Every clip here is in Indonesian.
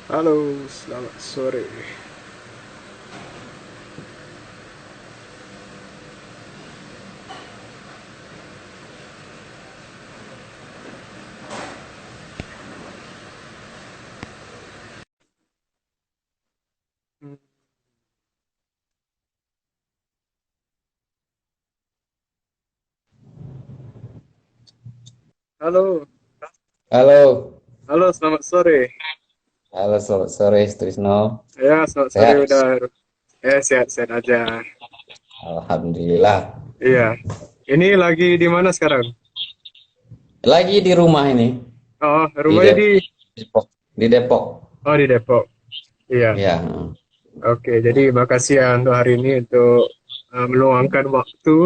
Halo, selamat sore. Hmm, Halo, Halo, halo, selamat sore. halo selamat sore Trisno. Ya, selamat sore Sehat? udah. Sehat-sehat aja. Alhamdulillah. Iya, ini lagi di mana sekarang? Lagi di rumah ini, Oh, di rumahnya di. Depok. Di Depok. Oh, di Depok. Iya. Ya. Oke, jadi makasih ya untuk hari ini untuk meluangkan waktu.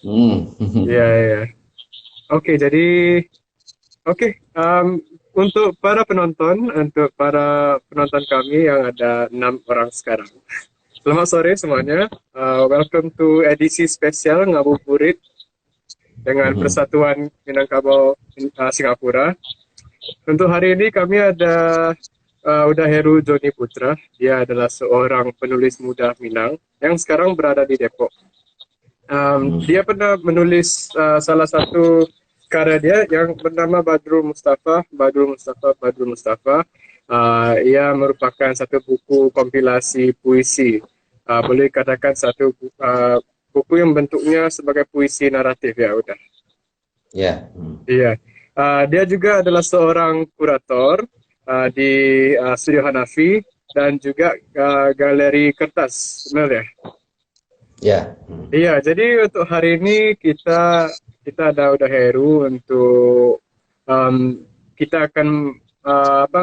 Hmm. Iya, iya. Oke, jadi oke, untuk para penonton kami yang ada 6 orang sekarang. Selamat sore semuanya. Welcome to edisi spesial Ngabuburit dengan Persatuan Minangkabau Singapura. Untuk hari ini kami ada Uda Heru Joni Putra. Dia adalah seorang penulis muda Minang yang sekarang berada di Depok. Dia pernah menulis salah satu karya dia yang bernama Badrul Mustafa. Badrul Mustafa. Ia merupakan satu buku kompilasi puisi. Boleh katakan satu buku yang bentuknya sebagai puisi naratif ya udah. Ya. Iya. Dia juga adalah seorang kurator di Studio Hanafi dan juga galeri kertas, benar ya? Ya. Iya, jadi untuk hari ini kita ada udah Heru untuk um, kita akan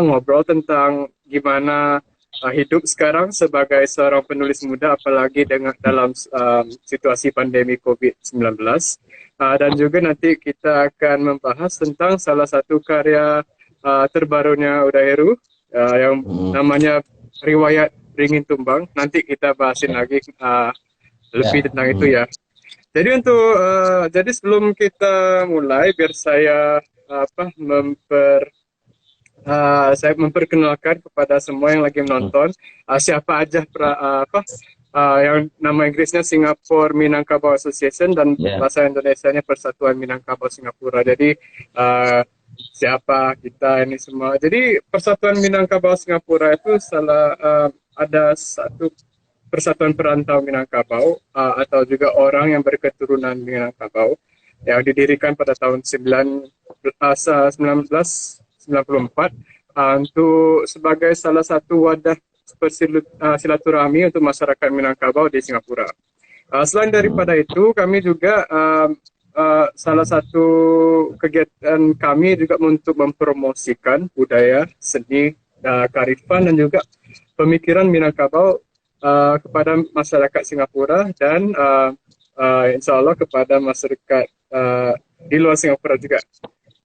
ngobrol tentang gimana hidup sekarang sebagai seorang penulis muda, apalagi dengan dalam situasi pandemi COVID-19. Dan juga nanti kita akan membahas tentang salah satu karya terbarunya udah Heru yang Hmm. namanya Riwayat Ringin Tumbang. Nanti kita bahasin Ya. lagi lebih Ya. tentang itu ya. Jadi sebelum kita mulai, biar saya saya memperkenalkan kepada semua yang lagi menonton siapa aja yang nama Inggrisnya Singapore Minangkabau Association dan Ya. bahasa Indonesianya Persatuan Minangkabau Singapura. Jadi siapa kita ini semua. Jadi Persatuan Minangkabau Singapura itu ada satu Persatuan Perantau Minangkabau atau juga orang yang berketurunan Minangkabau yang didirikan pada tahun 1994 untuk sebagai salah satu wadah silaturahmi untuk masyarakat Minangkabau di Singapura. Selain daripada itu, kami juga salah satu kegiatan kami juga untuk mempromosikan budaya, seni, kearifan dan juga pemikiran Minangkabau kepada masyarakat Singapura dan insya Allah kepada masyarakat di luar Singapura juga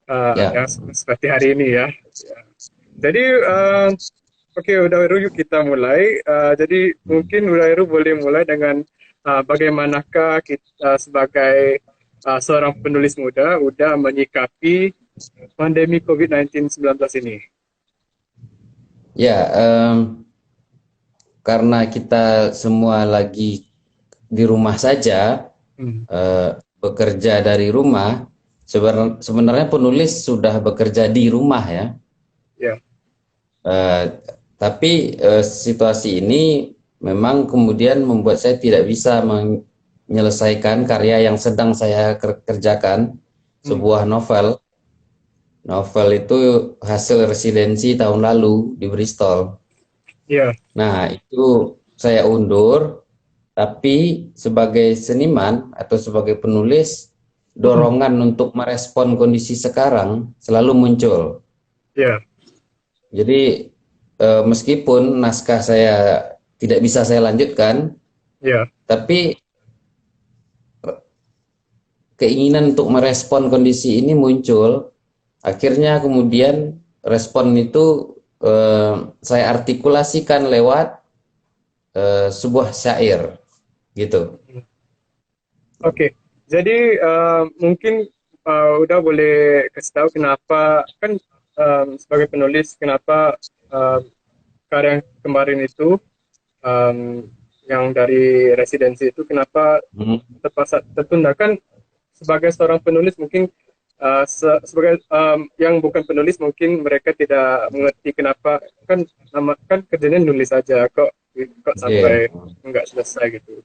Ya. yang seperti hari ini ya. Jadi oke, udah yuk kita mulai. Jadi mungkin udah boleh mulai dengan bagaimanakah kita sebagai seorang penulis muda udah menyikapi pandemi COVID-19 ini. Ya. Karena kita semua lagi di rumah saja, Hmm. bekerja dari rumah. Sebenarnya penulis sudah bekerja di rumah ya. Ya, Eh, tapi situasi ini memang kemudian membuat saya tidak bisa menyelesaikan karya yang sedang saya kerjakan, hmm. sebuah novel. Novel itu hasil residensi tahun lalu di Bristol. Ya, Nah, itu saya undur, tapi sebagai seniman atau sebagai penulis, hmm. dorongan untuk merespon kondisi sekarang selalu muncul. Ya, Jadi meskipun naskah saya tidak bisa saya lanjutkan, ya. tapi keinginan untuk merespon kondisi ini muncul. Akhirnya kemudian respon itu saya artikulasikan lewat sebuah syair gitu. Oke, jadi mungkin udah boleh kasih tahu kenapa kan sebagai penulis kenapa um, karya yang kemarin itu, um, yang dari residensi itu, kenapa Hmm. terpaksa tertunda? Kan sebagai seorang penulis mungkin, sebagai yang bukan penulis mungkin mereka tidak mengerti kenapa, kan kan kerjanya nulis saja, kok Iya. sampai nggak selesai gitu.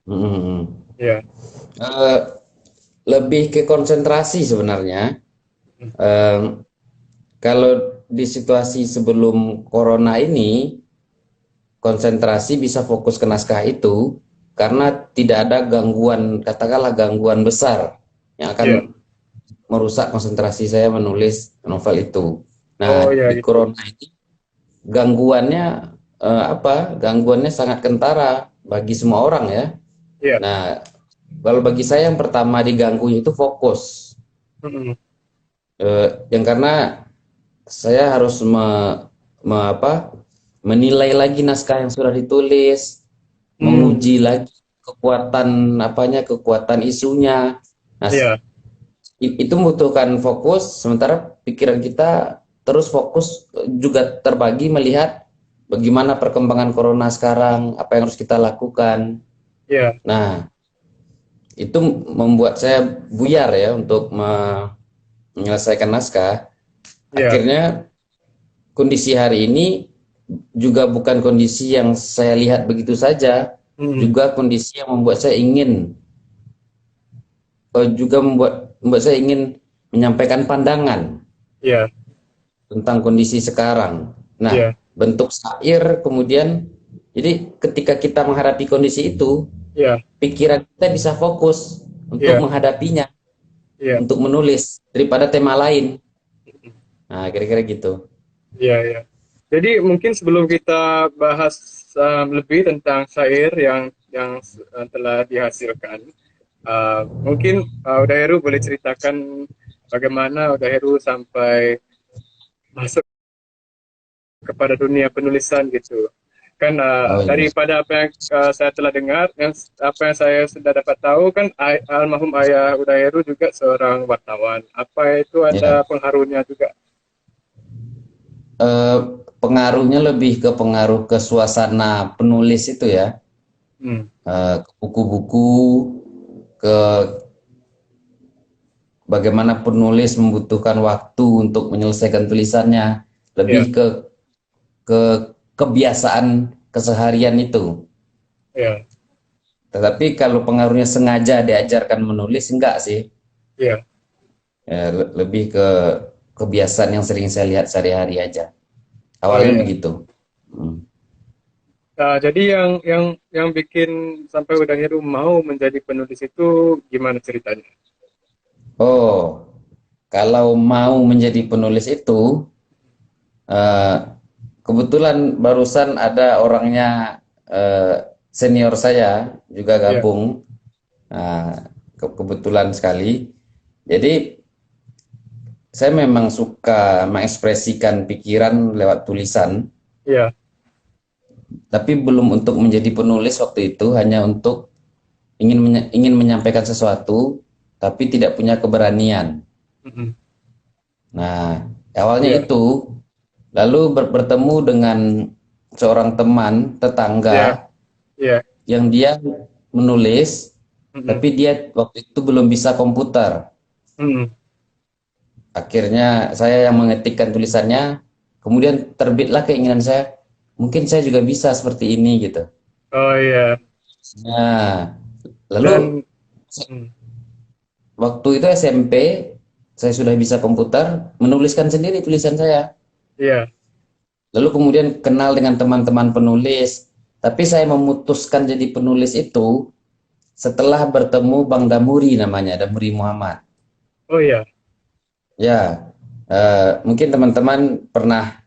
Hmm. Ya. Eh, Lebih ke konsentrasi sebenarnya. Hmm. Eh, Kalau di situasi sebelum corona ini, konsentrasi bisa fokus ke naskah itu karena tidak ada gangguan, katakanlah gangguan besar yang Ya. akan merusak konsentrasi saya menulis novel itu. Oh Nah, ya di itu. corona ini gangguannya apa? Gangguannya sangat kentara bagi semua orang ya. Ya. Nah, kalau bagi saya yang pertama diganggu itu fokus. Mm-mm. Yang karena saya harus apa, menilai lagi naskah yang sudah ditulis, menguji Hmm. lagi kekuatan apanya, kekuatan isunya. Nah, Ya. itu membutuhkan fokus, sementara pikiran kita terus fokus juga terbagi melihat bagaimana perkembangan corona sekarang, apa yang harus kita lakukan. Ya. Nah, itu membuat saya buyar ya untuk menyelesaikan naskah. Ya. Akhirnya kondisi hari ini juga bukan kondisi yang saya lihat begitu saja, Mm-mm. juga kondisi yang membuat saya ingin juga membuat saya ingin menyampaikan pandangan Ya. tentang kondisi sekarang. Nah, Ya. bentuk syair kemudian, jadi ketika kita menghadapi kondisi itu, Ya. pikiran kita bisa fokus untuk Ya. menghadapinya, Ya. untuk menulis daripada tema lain. Nah, kira-kira gitu. Ya. Ya. Jadi mungkin sebelum kita bahas lebih tentang syair yang telah dihasilkan, mungkin Udaheru boleh ceritakan bagaimana Udaheru sampai masuk kepada dunia penulisan gitu. Kan Oh iya. daripada apa yang saya telah dengar, apa yang saya sudah dapat tahu kan, almarhum ayah Udaheru juga seorang wartawan. Apa itu Ya. ada pengaruhnya juga? Eh, Pengaruhnya lebih ke pengaruh ke suasana penulis itu ya. Hmm. Ke buku-buku, ke bagaimana penulis membutuhkan waktu untuk menyelesaikan tulisannya, lebih Ya. ke kebiasaan keseharian itu. Ya. Tetapi kalau pengaruhnya sengaja diajarkan menulis, enggak sih. Ya. Ya, lebih ke kebiasaan yang sering saya lihat sehari-hari aja. Oh Awalnya ya. begitu. Hmm. Jadi yang bikin sampai Udaheru mau menjadi penulis itu gimana ceritanya? Oh, kalau mau menjadi penulis itu, eh, kebetulan barusan ada orangnya, senior saya juga Ya. gabung. Nah, kebetulan sekali. Jadi saya memang suka mengekspresikan pikiran lewat tulisan, Ya. tapi belum untuk menjadi penulis waktu itu, hanya untuk ingin menyampaikan sesuatu, tapi tidak punya keberanian. Mm-mm. Nah, awalnya Ya. itu, lalu bertemu dengan seorang teman Ya. tetangga Ya. yang dia menulis, Mm-mm. tapi dia waktu itu belum bisa komputer. Mm-mm. Akhirnya saya yang mengetikkan tulisannya, kemudian terbitlah keinginan saya, mungkin saya juga bisa seperti ini gitu. Oh ya. Nah, lalu Dan mm, waktu itu SMP, saya sudah bisa komputer, menuliskan sendiri tulisan saya. ya. Lalu kemudian kenal dengan teman-teman penulis, tapi saya memutuskan jadi penulis itu setelah bertemu Bang Damuri, namanya Damuri Muhammad. Oh ya. Ya, mungkin teman-teman pernah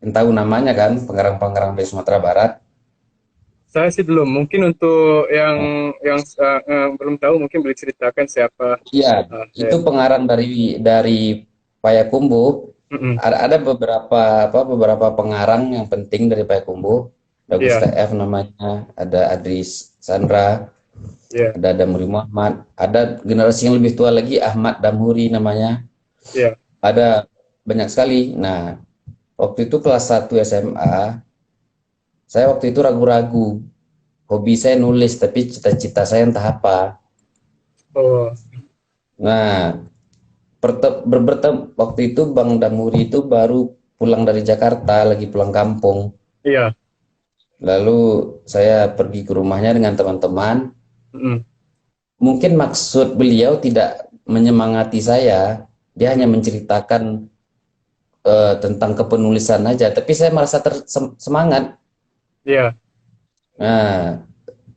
tahu namanya kan, pengarang-pengarang dari Sumatera Barat. Saya sih belum. Mungkin untuk yang belum tahu mungkin boleh ceritakan siapa. Iya, itu Ya. pengarang dari Payakumbuh. Mm-mm. Ada beberapa pengarang yang penting dari Payakumbuh. Ada Ya. Gustaf F namanya, ada Adris Sandra, Ya. ada Damuri Muhammad, ada generasi yang lebih tua lagi Ahmad Damuri namanya. Ya. Ada banyak sekali. Nah, waktu itu kelas 1 SMA, saya waktu itu ragu-ragu. Hobi saya nulis, tapi cita-cita saya entah apa. Oh, Nah, waktu itu Bang Damuri itu baru pulang dari Jakarta, lagi pulang kampung. iya. Lalu saya pergi ke rumahnya dengan teman-teman. Mm-mm. Mungkin maksud beliau tidak menyemangati saya, dia hanya menceritakan tentang kepenulisan aja, tapi saya merasa semangat. Iya. Nah,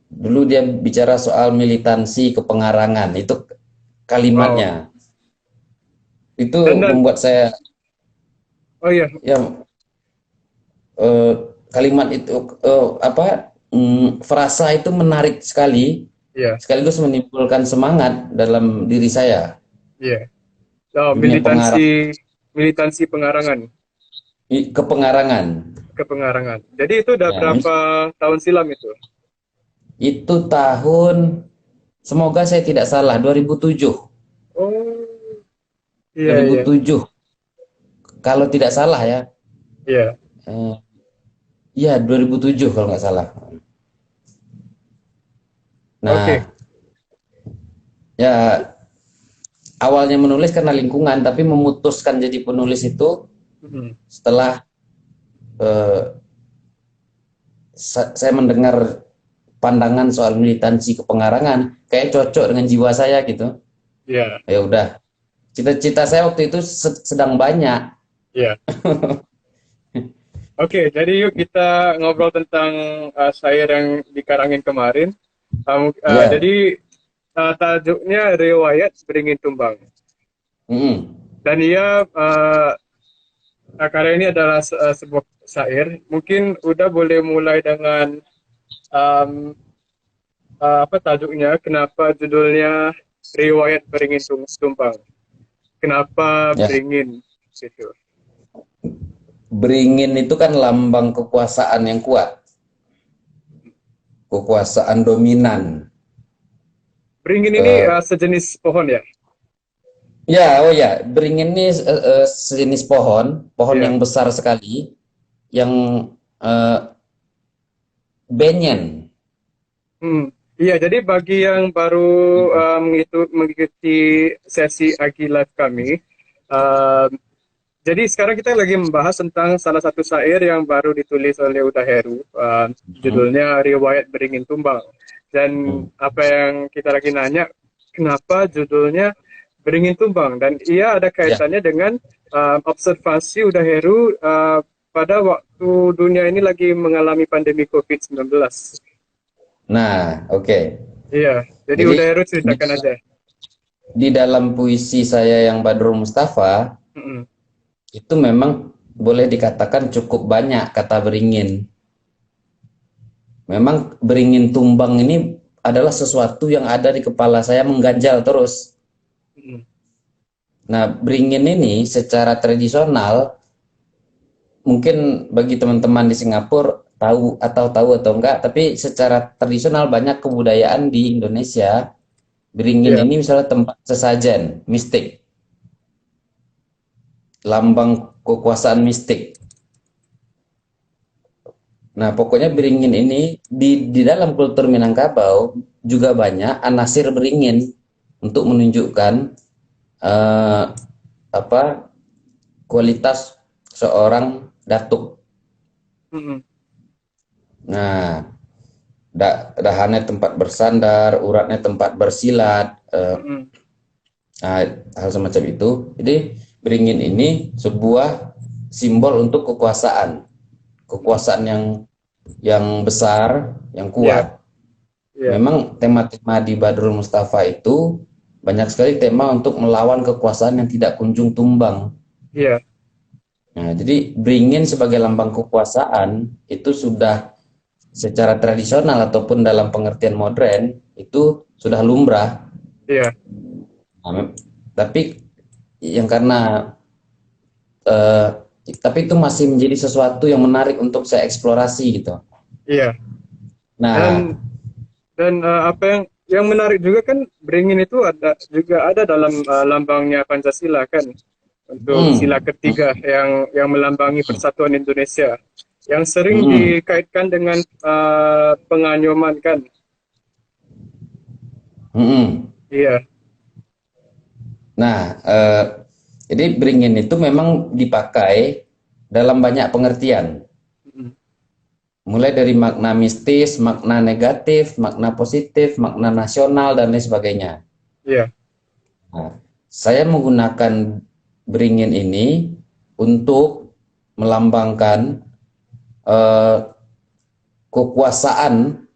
dulu dia bicara soal militansi kepengarangan, itu Wow. kalimatnya. Itu Dan membuat saya, oh iya, ya, eh, kalimat itu, frasa itu menarik sekali, iya, sekaligus menimbulkan semangat dalam diri saya. iya. Oh, Dunia pengarang, militansi pengarangan, kepengarangan. kepengarangan. Jadi itu udah Ya, berapa tahun silam itu? itu tahun, semoga saya tidak salah, 2007. Oh, iya, iya, 2007 kalau tidak salah ya. iya. Eh, ya 2007 kalau nggak salah. Oke. Nah, ya awalnya menulis karena lingkungan, tapi memutuskan jadi penulis itu Mm-mm. setelah eh, saya mendengar pandangan soal militansi kepengarangan, kayak cocok dengan jiwa saya gitu. Iya, Ya udah, cita-cita saya waktu itu sedang banyak. iya. Oke, jadi yuk kita ngobrol tentang syair yang dikarangin kemarin. Ya, Jadi tajuknya Riwayat Beringin Tumbang. mm, Dan ia karya ini adalah sebuah syair. Mungkin udah boleh mulai dengan um, apa tajuknya? Kenapa judulnya Riwayat Beringin Tumbang? Kenapa ya. beringin gitu? Beringin itu kan lambang kekuasaan yang kuat, kekuasaan dominan. Beringin ini Eh, sejenis pohon ya? Ya, oh ya, beringin ini sejenis pohon, pohon Iya. yang besar sekali, yang eh, benyen. Hmm. Iya, jadi bagi yang baru mengikuti sesi Agi Live kami, um, jadi sekarang kita lagi membahas tentang salah satu syair yang baru ditulis oleh Uda Heru, Hmm, judulnya Riwayat Beringin Tumbang. Dan hmm. apa yang kita lagi nanya, kenapa judulnya Beringin Tumbang? Dan ia ada Ya, kaitannya dengan observasi Uda Heru pada waktu dunia ini lagi mengalami pandemi COVID-19. nah, oke. Iya, jadi Jadi Uda Heru di, ceritakan aja. di dalam puisi saya yang Badrul Mustafa Mm-mm. itu memang boleh dikatakan cukup banyak kata beringin. Memang beringin tumbang ini adalah sesuatu yang ada di kepala saya mengganjal terus. Mm-mm. Nah, beringin ini secara tradisional, mungkin bagi teman-teman di Singapura tahu atau enggak, tapi secara tradisional banyak kebudayaan di Indonesia, beringin Iya, ini misalnya tempat sesajen, mistik, lambang kekuasaan mistik. Nah, pokoknya beringin ini di dalam kultur Minangkabau juga banyak anasir beringin untuk menunjukkan eh, apa kualitas seorang datuk. mm-mm. Nah, dahannya tempat bersandar, uratnya tempat bersilat, Mm-mm. nah, hal semacam itu. Jadi beringin ini sebuah simbol untuk kekuasaan, kekuasaan yang besar, yang Iya, kuat. iya, Memang tema-tema di Badrul Mustafa itu banyak sekali tema untuk melawan kekuasaan yang tidak kunjung tumbang. iya, Nah, jadi beringin sebagai lambang kekuasaan itu sudah secara tradisional ataupun dalam pengertian modern itu sudah lumrah. iya, Nah, tapi yang karena eh, tapi itu masih menjadi sesuatu yang menarik untuk saya eksplorasi gitu. iya. Nah, Dan apa yang menarik juga kan beringin itu ada juga ada dalam lambangnya Pancasila kan. untuk sila ketiga yang melambangi persatuan Indonesia, yang sering dikaitkan dengan penganyoman kan. Iya. Nah, jadi beringin itu memang dipakai dalam banyak pengertian. Mulai dari makna mistis, makna negatif, makna positif, makna nasional, dan lain sebagainya. Iya. Nah, saya menggunakan beringin ini untuk melambangkan kekuasaan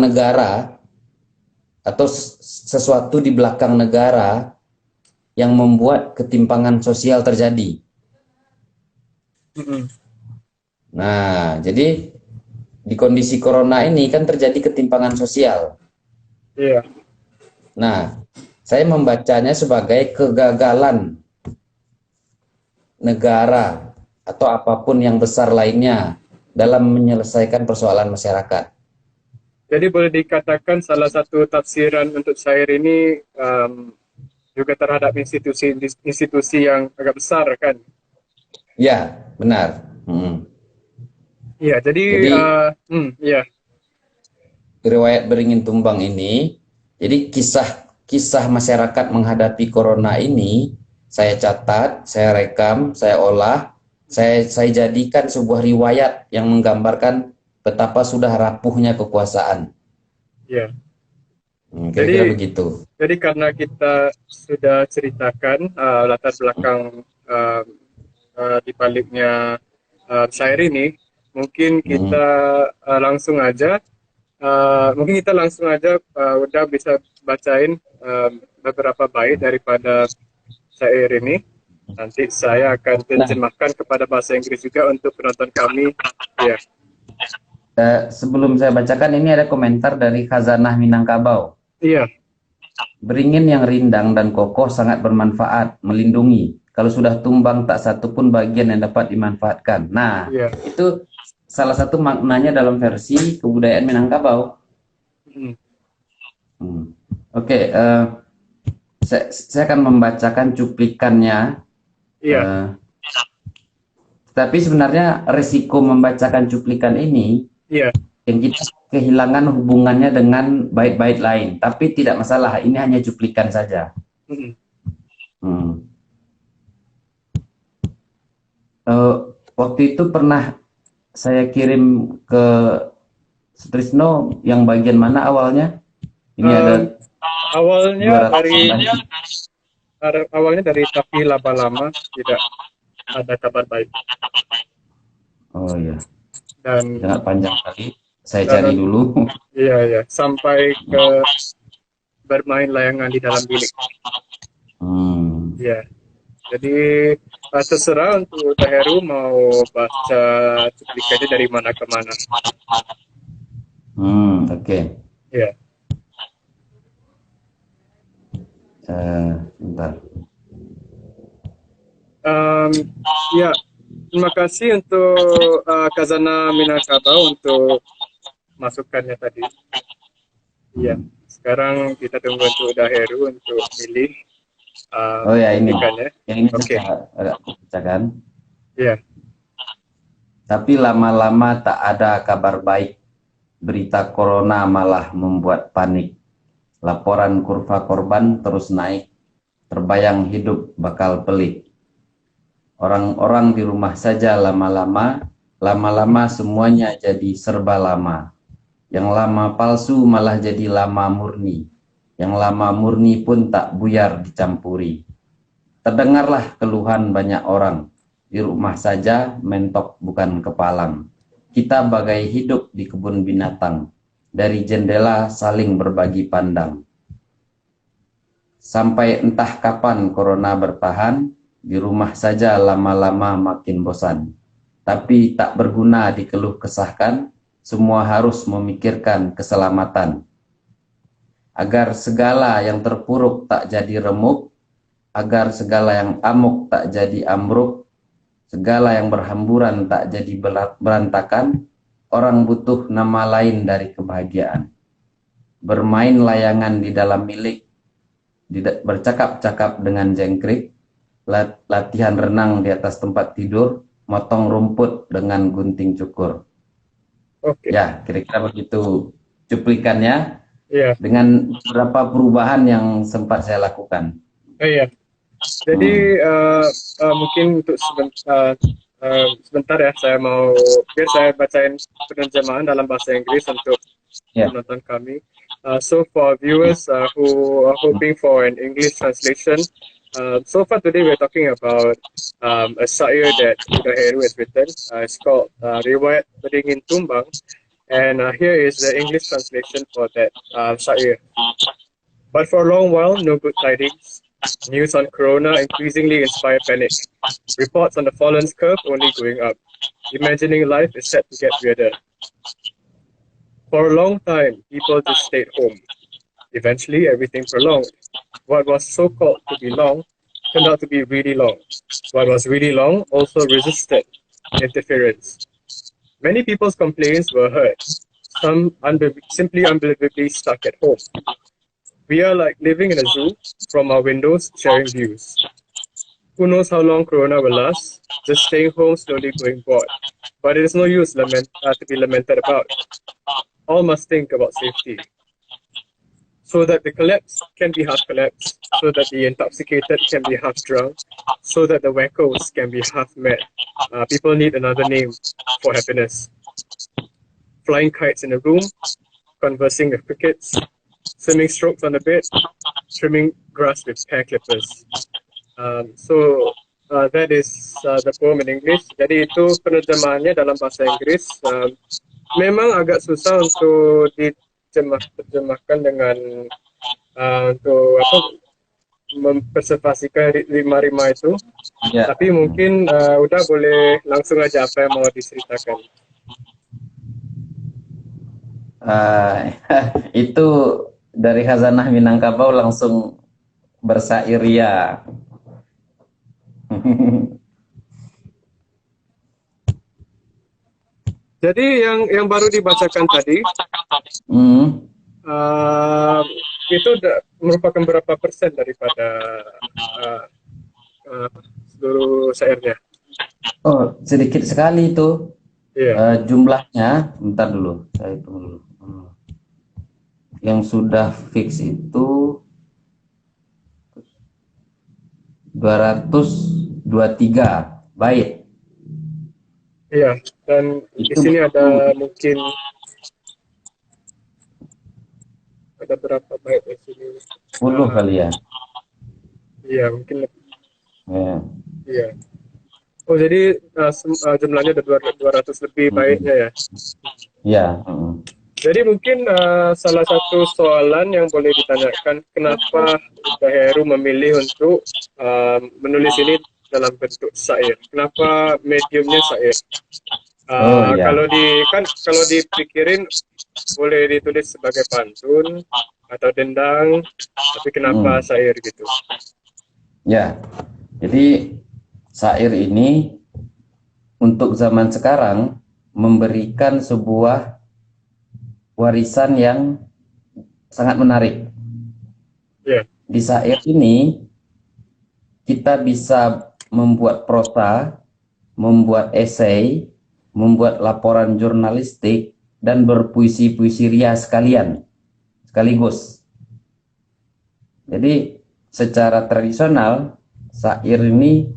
negara atau sesuatu di belakang negara yang membuat ketimpangan sosial terjadi. Nah, jadi di kondisi corona ini kan terjadi ketimpangan sosial. Iya. Nah, saya membacanya sebagai kegagalan negara atau apapun yang besar lainnya dalam menyelesaikan persoalan masyarakat. Jadi boleh dikatakan salah satu tafsiran untuk syair ini juga terhadap institusi yang agak besar kan? Ya, benar. Iya, jadi ya. Riwayat Beringin Tumbang ini, jadi kisah masyarakat menghadapi corona ini saya catat, saya rekam, saya olah, saya jadikan sebuah riwayat yang menggambarkan betapa sudah rapuhnya kekuasaan. Iya. Kira-kira begitu. Jadi karena kita sudah ceritakan latar belakang di baliknya syair ini, mungkin kita langsung aja udah bisa bacain beberapa bait daripada syair ini. Nanti saya akan terjemahkan kepada bahasa Inggris juga untuk penonton kami. Ya. Sebelum saya bacakan, ini ada komentar dari Khazanah Minangkabau. Iya. Beringin yang rindang dan kokoh sangat bermanfaat, melindungi. Kalau sudah tumbang, tak satu pun bagian yang dapat dimanfaatkan. Nah, itu salah satu maknanya dalam versi kebudayaan Minangkabau. Oke, saya akan membacakan cuplikannya. Iya. Tapi sebenarnya resiko membacakan cuplikan ini, yang kita kehilangan hubungannya dengan bait-bait lain. Tapi tidak masalah, ini hanya cuplikan saja. Waktu itu pernah saya kirim ke Sutrisno yang bagian mana awalnya? Ini ada awalnya dari tapi lama-lama tidak ada kabar baik. Oh iya. Dan sangat panjang kali. Saya cari dulu. Iya, sampai ke bermain layangan di dalam bilik. Iya. Jadi terserah untuk Daheru mau baca cuplikannya dari mana ke mana. Oke. Iya. Bentar. Ya, terima kasih untuk Khazanah Minangkabau untuk masukannya tadi. Iya. Sekarang kita tunggu untuk Daheru untuk milih. Oh ya, ini. Yang ini agak bacakan. Iya. Tapi lama-lama tak ada kabar baik. Berita corona malah membuat panik. Laporan kurva korban terus naik. Terbayang hidup bakal pelik. Orang-orang di rumah saja lama-lama semuanya jadi serba lama. Yang lama palsu malah jadi lama murni. Yang lama murni pun tak buyar dicampuri. Terdengarlah keluhan banyak orang. Di rumah saja mentok bukan kepalang. Kita bagai hidup di kebun binatang. Dari jendela saling berbagi pandang. Sampai entah kapan corona bertahan, di rumah saja lama-lama makin bosan. Tapi tak berguna dikeluh kesahkan, semua harus memikirkan keselamatan. Agar segala yang terpuruk tak jadi remuk, agar segala yang amuk tak jadi ambruk, segala yang berhamburan tak jadi berantakan, orang butuh nama lain dari kebahagiaan. Bermain layangan di dalam milik, bercakap-cakap dengan jengkrik, latihan renang di atas tempat tidur, motong rumput dengan gunting cukur. Oke. Ya, kira-kira begitu cuplikannya Iya. dengan beberapa perubahan yang sempat saya lakukan. Iya. Jadi Hmm. mungkin untuk sebentar ya, saya mau biar saya bacain penerjemahan dalam bahasa Inggris untuk Ya. penonton kami. So for viewers who are hoping for an English translation, so far today we're talking about a syair that Huda Heru has written. It's called Riwayat Beringin Tumbang, and here is the English translation for that syair. But for a long while, no good tidings. News on Corona increasingly inspire panic. Reports on the fallen's curve only going up. Imagining life is set to get weirder. For a long time, people just stayed home. Eventually, everything prolonged. What was so-called to be long turned out to be really long. What was really long also resisted interference. Many people's complaints were heard. Some simply unbelievably stuck at home. We are like living in a zoo, from our windows, sharing views. Who knows how long Corona will last? Just staying home, slowly going bored. But it is no use to be lamented about. All must think about safety. So that the collapsed can be half collapsed, so that the intoxicated can be half drunk, so that the wackos can be half mad. People need another name for happiness. Flying kites in a room, conversing with crickets, swimming strokes on the bed, trimming grass with hair clippers. That is the poem in English. Jadi itu penerjemahannya dalam bahasa Inggris. Memang agak susah untuk diterjemahkan dengan untuk apa mempersepasikan rima-rima itu. Ya. Tapi mungkin udah boleh langsung aja apa yang mau diceritakan. Itu dari Khazanah Minangkabau langsung bersair ya. Jadi yang baru dibacakan tadi itu merupakan berapa persen daripada seluruh syairnya? Oh, sedikit sekali itu. Iya. Jumlahnya, bentar dulu, saya hitung dulu. Yang sudah fix itu 223 bait. Iya, dan di Itu sini ada mungkin ada berapa bait di sini? 10 kali ya. Iya, mungkin lebih. Ya. Iya. Oh, jadi jumlahnya ada 200 lebih baitnya ya? Ya. Jadi mungkin salah satu soalan yang boleh ditanyakan, kenapa Huda Heru memilih untuk menulis ini dalam bentuk syair? Kenapa mediumnya syair? Ya. Kalau dipikirin boleh ditulis sebagai pantun atau dendang, tapi kenapa syair gitu? Ya, jadi syair ini untuk zaman sekarang memberikan sebuah warisan yang sangat menarik. Yeah. Di syair ini kita bisa membuat prosa, membuat esai, membuat laporan jurnalistik, dan berpuisi-puisi ria sekaligus. Jadi secara tradisional syair ini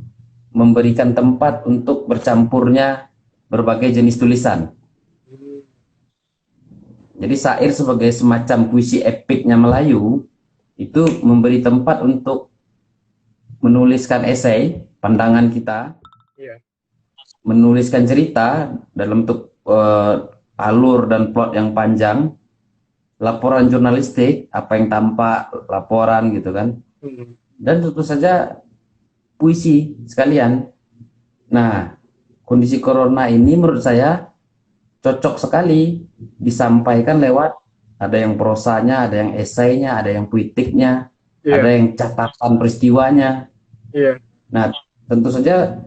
memberikan tempat untuk bercampurnya berbagai jenis tulisan. Jadi syair sebagai semacam puisi epiknya Melayu itu memberi tempat untuk menuliskan esai, pandangan kita, menuliskan cerita dalam bentuk alur dan plot yang panjang, laporan jurnalistik, apa yang tampak, laporan gitu kan, dan tentu saja puisi sekalian. Nah, kondisi corona ini menurut saya cocok sekali disampaikan lewat ada yang prosanya, ada yang esainya, ada yang puitiknya, ada yang catatan peristiwanya. Nah, tentu saja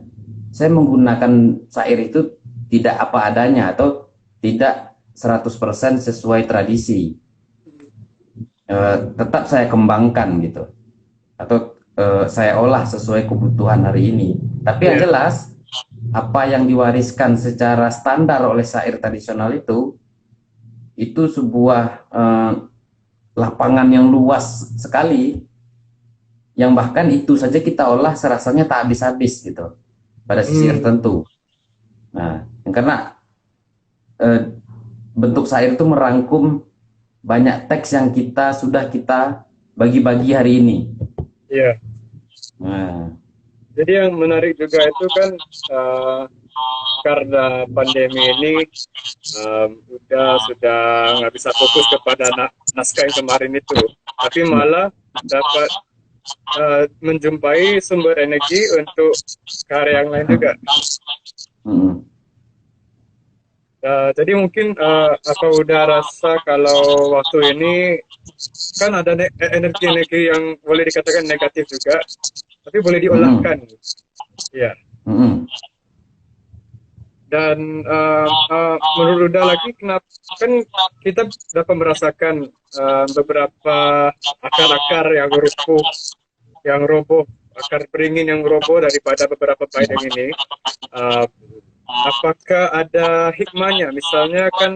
saya menggunakan syair itu tidak apa adanya atau tidak 100% sesuai tradisi. Tetap saya kembangkan gitu. Atau saya olah sesuai kebutuhan hari ini. Tapi yang jelas apa yang diwariskan secara standar oleh syair tradisional itu sebuah lapangan yang luas sekali, yang bahkan itu saja kita olah serasanya tak habis-habis gitu pada sisi tertentu. Nah, karena bentuk syair itu merangkum banyak teks yang sudah kita bagi-bagi hari ini. Iya. Nah, Jadi yang menarik juga itu kan karena pandemi ini sudah nggak bisa fokus kepada naskah yang kemarin itu, tapi malah dapat menjumpai sumber energi untuk karya yang lain juga. Jadi mungkin apa udah rasa kalau waktu ini kan ada energi-energi yang boleh dikatakan negatif juga, tapi boleh diolahkan. Ya. Dan menurut Uda lagi, kenapa kan kita dapat merasakan beberapa akar-akar yang roboh, akar beringin yang roboh daripada beberapa bait yang ini. Apakah ada hikmahnya? Misalnya kan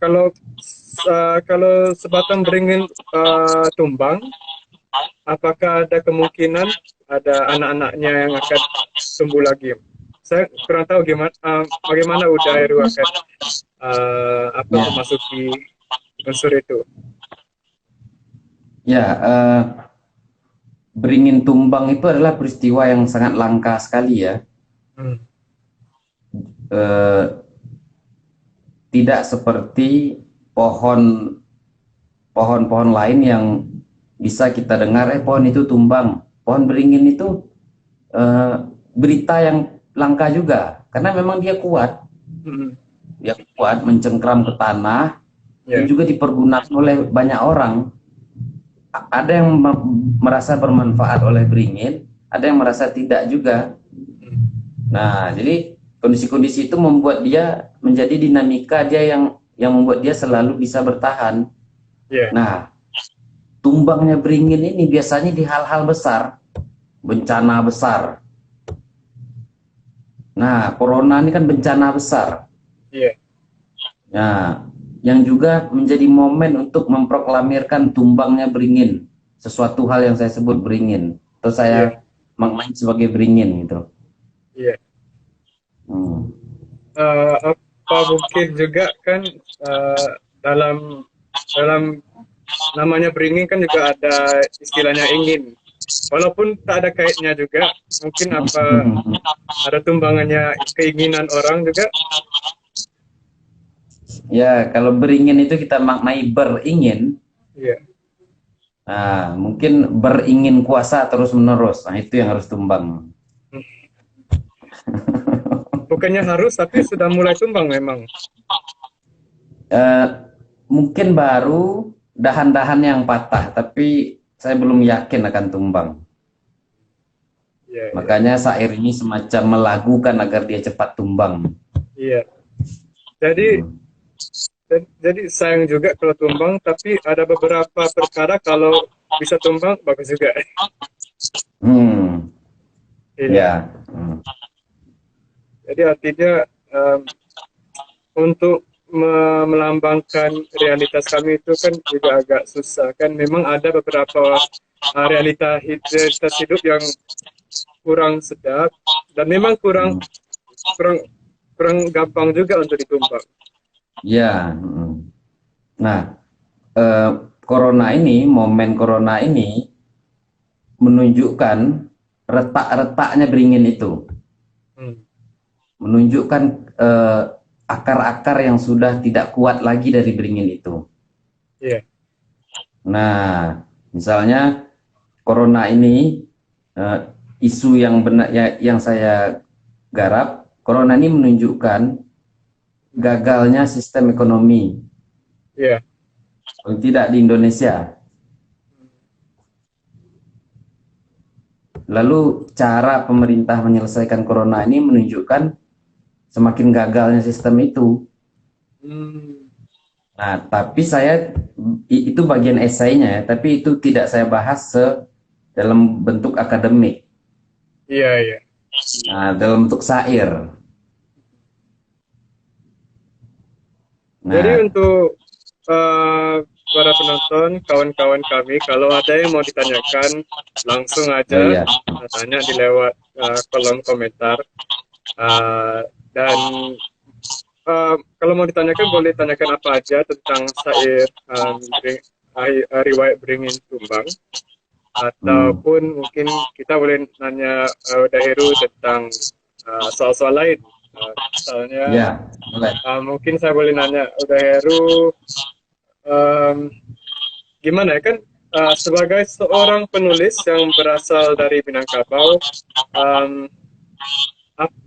kalau sebatang beringin tumbang, apakah ada kemungkinan ada anak-anaknya yang akan tumbuh lagi? Saya kurang tahu bagaimana Uda Heru akan memasuki unsur itu. Ya, beringin tumbang itu adalah peristiwa yang sangat langka sekali ya. Tidak seperti pohon-pohon lain yang bisa kita dengar, pohon itu tumbang. Pohon beringin itu berita yang langka juga, karena memang dia kuat. Dia kuat mencengkram ke tanah, dan juga dipergunakan oleh banyak orang. Ada yang merasa bermanfaat oleh beringin, ada yang merasa tidak juga. Nah, jadi kondisi-kondisi itu membuat dia menjadi dinamika dia yang membuat dia selalu bisa bertahan. Nah, tumbangnya beringin ini biasanya di hal-hal besar, bencana besar. Nah, corona ini kan bencana besar. Nah, yang juga menjadi momen untuk memproklamirkan tumbangnya beringin, sesuatu hal yang saya sebut beringin, atau saya maknai sebagai beringin gitu. Apa mungkin juga kan dalam namanya beringin kan juga ada istilahnya ingin, walaupun tak ada kaitnya juga, mungkin ada tumbangannya keinginan orang juga. Ya, kalau beringin itu kita maknai beringin. Nah, mungkin beringin kuasa terus menerus. Nah, itu yang harus tumbang. Bukannya harus, tapi sudah mulai tumbang memang. Mungkin baru dahan-dahan yang patah, tapi saya belum yakin akan tumbang. Makanya syair ini semacam melagukan agar dia cepat tumbang. Jadi sayang juga kalau tumbang, tapi ada beberapa perkara kalau bisa tumbang bagus juga. Jadi artinya untuk melambangkan realitas kami itu kan juga agak susah kan. Memang ada beberapa realitas hidup yang kurang sedap dan memang kurang gampang juga untuk ditumbang. Nah, momen corona ini menunjukkan retak-retaknya beringin itu, menunjukkan akar-akar yang sudah tidak kuat lagi dari beringin itu. Nah, misalnya corona ini, isu yang benar yang saya garap, corona ini menunjukkan gagalnya sistem ekonomi. Kalau tidak di Indonesia. Lalu cara pemerintah menyelesaikan corona ini menunjukkan semakin gagalnya sistem itu. Nah, tapi itu bagian esainya ya, tapi itu tidak saya bahas dalam bentuk akademik. Iya, iya. Nah, dalam bentuk syair. Jadi Nah, untuk eh, para penonton, kawan-kawan kami, kalau ada yang mau ditanyakan, langsung oh aja iya, tanya di lewat kolom komentar. Eh, dan kalau mau ditanyakan, boleh tanyakan apa aja tentang syair riwayat Beringin Tumbang, hmm, ataupun mungkin kita boleh nanya Daheru tentang soal-soal lain. Misalnya, ya, boleh. mungkin saya boleh nanya Daheru, um, gimana ya kan, sebagai seorang penulis yang berasal dari Minangkabau, um, ap-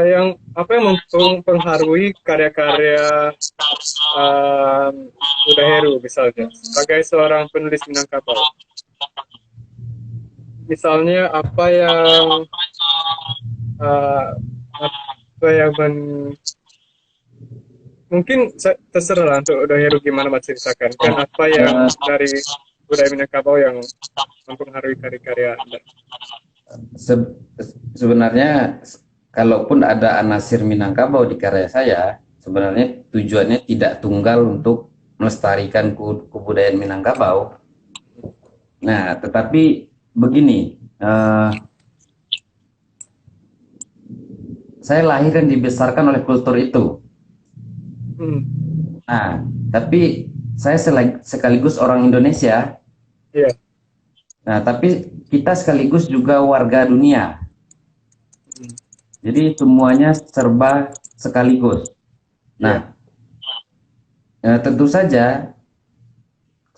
yang apa yang mempengaruhi karya-karya Uda Heru misalnya sebagai seorang penulis Minangkabau, misalnya uh, apa yang mungkin terserah lah untuk Uda Heru gimana mas ceritakan kan Oh, apa yang dari budaya Minangkabau yang mempengaruhi karya-karya Anda. se- sebenarnya kalaupun ada anasir Minangkabau di karya saya, sebenarnya tujuannya tidak tunggal untuk melestarikan kebudayaan Minangkabau. Nah, tetapi begini, saya lahir dan dibesarkan oleh kultur itu. Hmm, Nah, tapi saya sekaligus orang Indonesia. iya, Nah, tapi kita sekaligus juga warga dunia. hmm, Jadi semuanya serba sekaligus. iya, Nah, tentu saja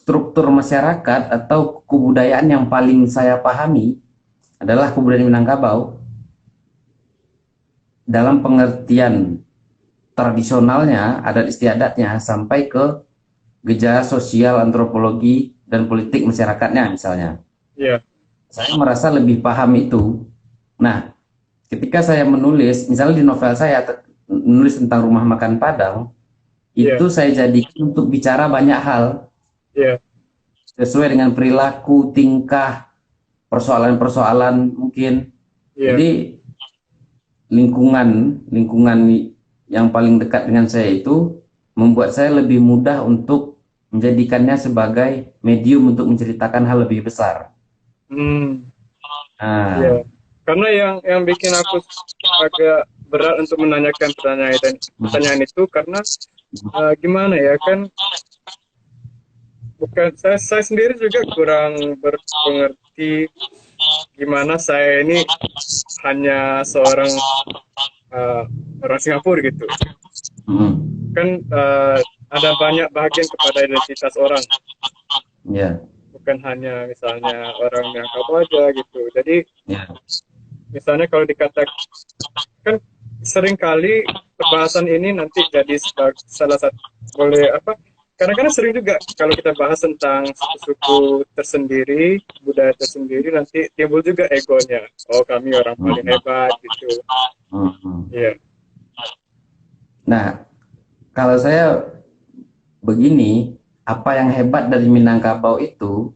struktur masyarakat atau kebudayaan yang paling saya pahami adalah kebudayaan Minangkabau dalam pengertian tradisionalnya, adat istiadatnya, sampai ke gejala sosial, antropologi, dan politik masyarakatnya misalnya. iya, Saya merasa lebih paham itu. Nah, ketika saya menulis, misalnya di novel saya menulis tentang rumah makan Padang, iya, itu saya jadikan untuk bicara banyak hal iya, sesuai dengan perilaku, tingkah, persoalan-persoalan mungkin. iya. Jadi lingkungan yang paling dekat dengan saya itu membuat saya lebih mudah untuk menjadikannya sebagai medium untuk menceritakan hal lebih besar. Hmm, Nah, iya. Karena yang bikin aku agak berat untuk menanyakan pertanyaan itu karena gimana ya kan, bukan saya sendiri juga kurang berpengerti gimana saya ini hanya seorang uh, orang Singapura gitu kan, ada banyak bagian kepada identitas orang, ya, bukan hanya misalnya orang Minangkabau aja gitu. Jadi ya, misalnya kalau dikatakan kan seringkali perbahasan ini nanti jadi salah satu, boleh apa, kadang-kadang sering juga kalau kita bahas tentang suku-suku tersendiri, budaya tersendiri, nanti timbul juga egonya, oh kami orang paling hebat gitu. Iya, Nah, kalau saya begini, apa yang hebat dari Minangkabau itu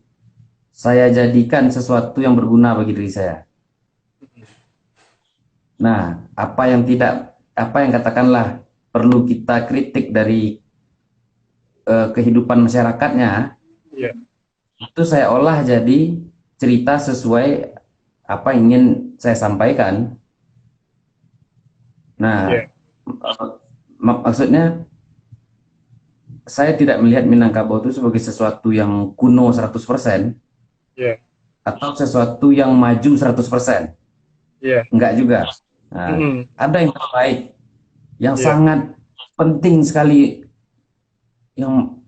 saya jadikan sesuatu yang berguna bagi diri saya. Nah, apa yang katakanlah perlu kita kritik dari kehidupan masyarakatnya, iya, itu saya olah jadi cerita sesuai apa yang ingin saya sampaikan. Nah, iya, maksudnya saya tidak melihat Minangkabau itu sebagai sesuatu yang kuno 100% iya, atau sesuatu yang maju 100%. iya, Enggak juga. Nah, mm, ada yang terbaik, yang iya, sangat penting sekali, yang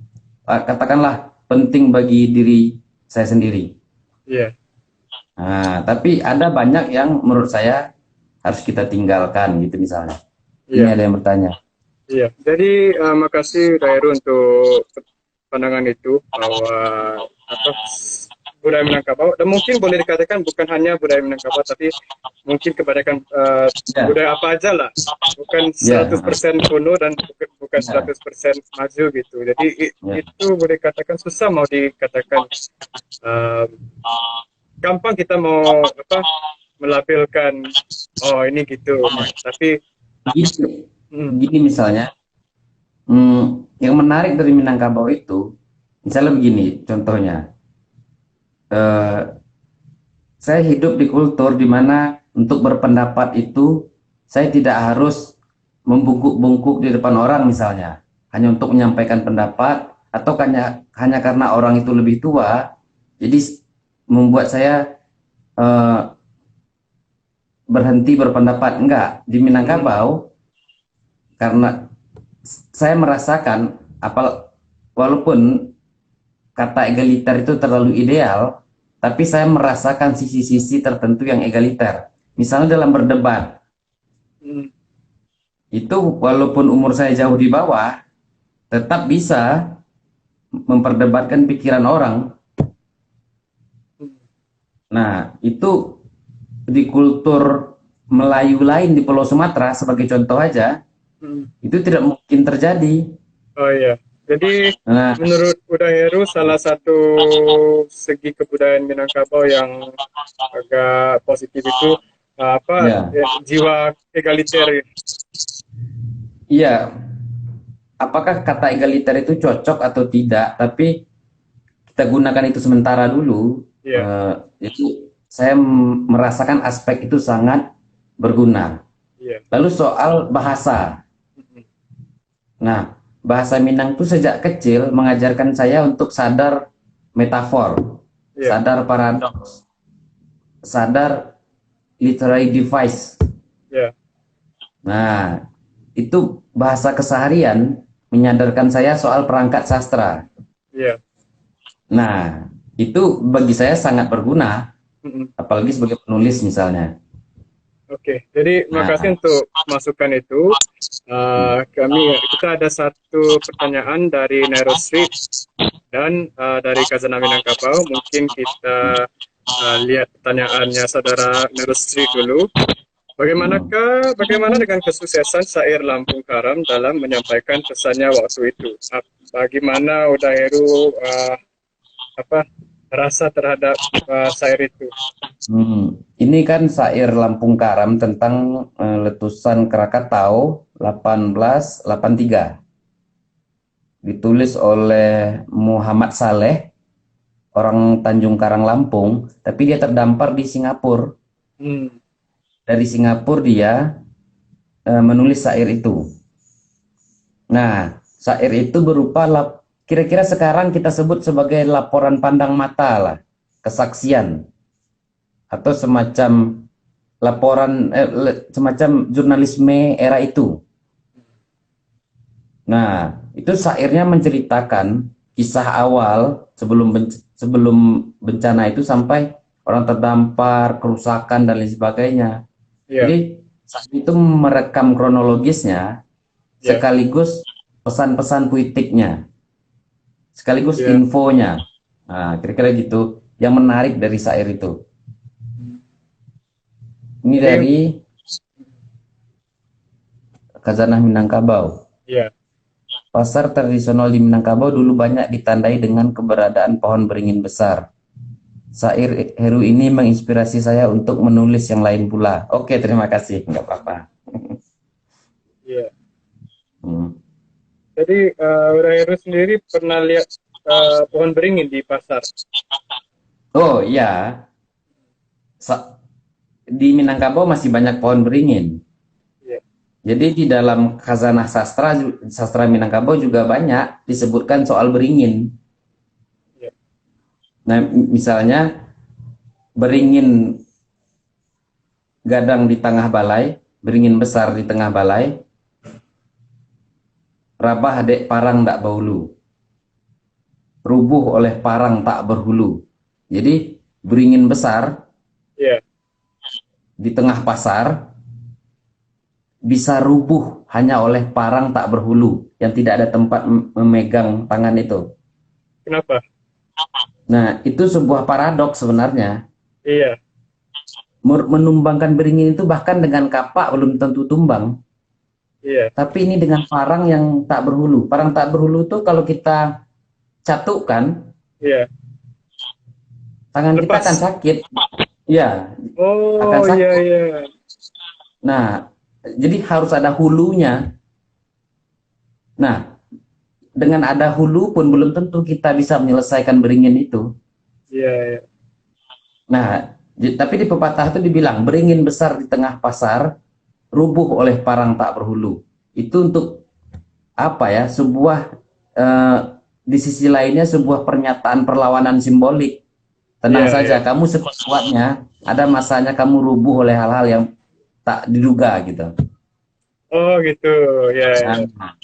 katakanlah penting bagi diri saya sendiri. iya, Nah, tapi ada banyak yang menurut saya harus kita tinggalkan gitu misalnya. Ini iya, ada yang bertanya. iya. Jadi makasih Dairu untuk pandangan itu bahwa apa, budaya Minangkabau, dan mungkin boleh dikatakan bukan hanya budaya Minangkabau tapi mungkin kebanyakan Ya, budaya apa aja lah, bukan ya, 100% kuno dan bukan 100% maju gitu. Jadi itu boleh katakan susah mau dikatakan gampang kita mau melabelkan oh ini gitu. Tapi begini misalnya, yang menarik dari Minangkabau itu, misalnya begini contohnya, saya hidup di kultur di mana untuk berpendapat itu saya tidak harus membungkuk-bungkuk di depan orang misalnya, hanya untuk menyampaikan pendapat, atau hanya karena orang itu lebih tua, jadi membuat saya berhenti berpendapat. Enggak, di Minangkabau karena saya merasakan walaupun kata egaliter itu terlalu ideal, tapi saya merasakan sisi-sisi tertentu yang egaliter. Misalnya dalam berdebat, itu walaupun umur saya jauh di bawah, tetap bisa memperdebatkan pikiran orang. Nah, itu di kultur Melayu lain di Pulau Sumatera, sebagai contoh aja, itu tidak mungkin terjadi. Oh iya, jadi menurut Uda Heru salah satu segi kebudayaan Minangkabau yang agak positif itu jiwa egaliter. Iya, apakah kata egaliter itu cocok atau tidak, tapi kita gunakan itu sementara dulu. Jadi saya merasakan aspek itu sangat berguna. Lalu soal bahasa. Nah, bahasa Minang itu sejak kecil mengajarkan saya untuk sadar metafor, sadar paradoks, sadar literary device. Nah, itu bahasa keseharian menyadarkan saya soal perangkat sastra. Nah, itu bagi saya sangat berguna, apalagi sebagai penulis misalnya. Oke, jadi makasih untuk masukan itu. Kita ada satu pertanyaan dari Nerosri dan dari Khazanah Minangkabau. Mungkin kita lihat pertanyaannya saudara Nerosri dulu. Bagaimana dengan kesuksesan syair Lampung Karam dalam menyampaikan pesannya waktu itu? Bagaimana Uda Heru rasa terhadap syair itu? Ini kan syair Lampung Karam tentang letusan Krakatau 1883. Ditulis oleh Muhammad Saleh, orang Tanjung Karang, Lampung, tapi dia terdampar di Singapura. Dari Singapura dia menulis syair itu. Nah, syair itu berupa kira-kira sekarang kita sebut sebagai laporan pandang mata lah, kesaksian, atau semacam laporan semacam jurnalisme era itu. Nah, itu syairnya menceritakan kisah awal sebelum bencana itu sampai orang terdampar, kerusakan dan lain sebagainya. Jadi saat itu merekam kronologisnya, sekaligus pesan-pesan puitiknya, sekaligus infonya. Nah, kira-kira gitu yang menarik dari syair itu. Ini dari Khazanah Minangkabau. Pasar tradisional di Minangkabau dulu banyak ditandai dengan keberadaan pohon beringin besar. Syair Heru ini menginspirasi saya untuk menulis yang lain pula. Oke, terima kasih. Enggak apa-apa. Jadi Uda Heru sendiri pernah lihat pohon beringin di pasar? Oh iya, di Minangkabau masih banyak pohon beringin. Jadi di dalam khazanah sastra Minangkabau juga banyak disebutkan soal beringin. Nah, misalnya beringin gadang di tengah balai, beringin besar di tengah balai, rabah dek parang tak bahulu, rubuh oleh parang tak berhulu. Jadi beringin besar di tengah pasar bisa rubuh hanya oleh parang tak berhulu yang tidak ada tempat memegang tangan itu. Kenapa? Nah, itu sebuah paradoks sebenarnya. Menumbangkan beringin itu bahkan dengan kapak belum tentu tumbang. Iya, Tapi ini dengan parang yang tak berhulu. Parang tak berhulu tuh kalau kita catukkan, iya. tangan kita akan Lepas. sakit. Ya, akan Oh, iya, sakit. iya. Nah, jadi harus ada hulunya. Nah, dengan ada hulu pun belum tentu kita bisa menyelesaikan beringin itu. Iya, iya. Nah, tapi di pepatah itu dibilang beringin besar di tengah pasar rubuh oleh parang tak berhulu. Itu untuk apa ya? Sebuah eh, di sisi lainnya sebuah pernyataan perlawanan simbolik. Tenang Iya, iya. saja, kamu sekuat-kuatnya, ada masanya kamu rubuh oleh hal-hal yang tak diduga gitu. Oh, gitu. Iya, iya. Nah,